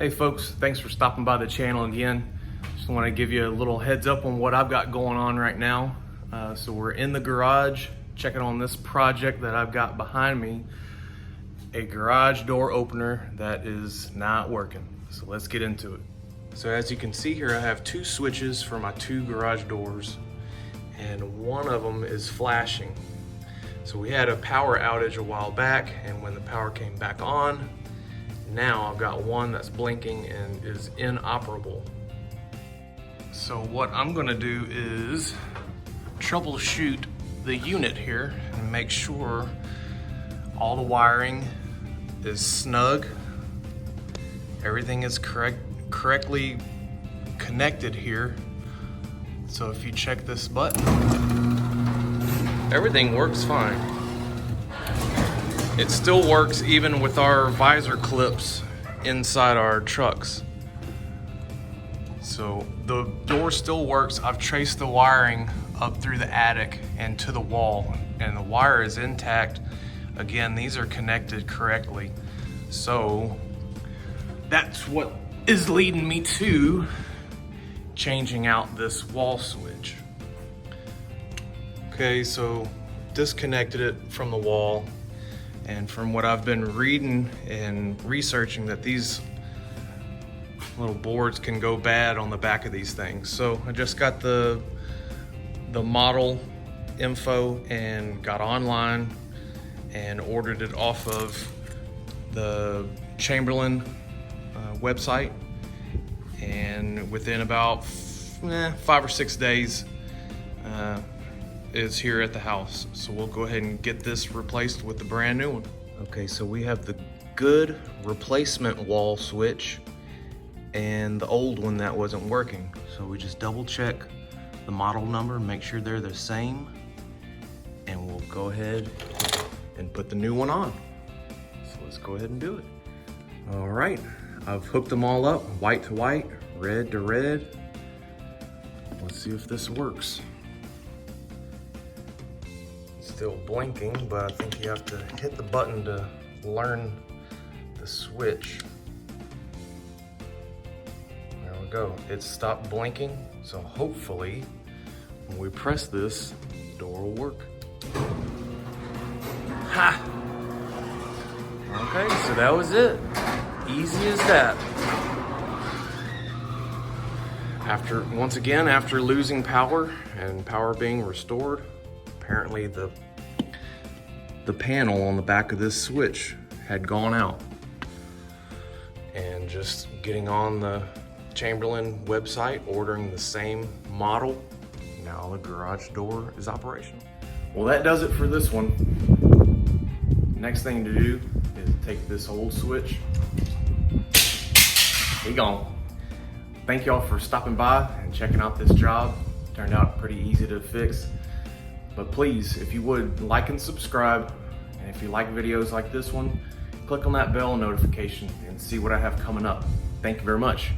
Hey folks, thanks for stopping by the channel again. Just want to give you a little heads up on what I've got going on right now. So we're in the garage checking on this project that I've got behind me, a garage door opener that is not working. So let's get into it. So as you can see here, I have two switches for my two garage doors and one of them is flashing. So we had a power outage a while back, and when the power came back on, now I've got one that's blinking and is inoperable. So what I'm gonna do is troubleshoot the unit here and make sure all the wiring is snug, everything is correctly connected here. So if you check this button, everything works fine. It still works even with our visor clips inside our trucks. So the door still works. I've traced the wiring up through the attic and to the wall, and the wire is intact. Again, these are connected correctly. So that's what is leading me to changing out this wall switch. Okay, so disconnected it from the wall. And from what I've been reading and researching, that these little boards can go bad on the back of these things. So I just got the model info and got online and ordered it off of the Chamberlain website. And within about 5 or 6 days, is here at the house. So we'll go ahead and get this replaced with the brand new one. Okay, so we have the good replacement wall switch and the old one that wasn't working. So we just double check the model number, make sure they're the same, and we'll go ahead and put the new one on. So let's go ahead and do it. All right, I've hooked them all up, white to white, red to red. Let's see if this works. Still blinking, but I think you have to hit the button to learn the switch. There we go. It stopped blinking, so hopefully when we press this, the door will work. Ha! Okay, so that was it. Easy as that. Once again, after losing power and power being restored, apparently the panel on the back of this switch had gone out. And just getting on the Chamberlain website, ordering the same model, now the garage door is operational. Well, that does it for this one. Next thing to do is take this old switch. He gone. Thank y'all for stopping by and checking out this job. Turned out pretty easy to fix. But please, if you would, like and subscribe. And if you like videos like this one, click on that bell notification and see what I have coming up. Thank you very much.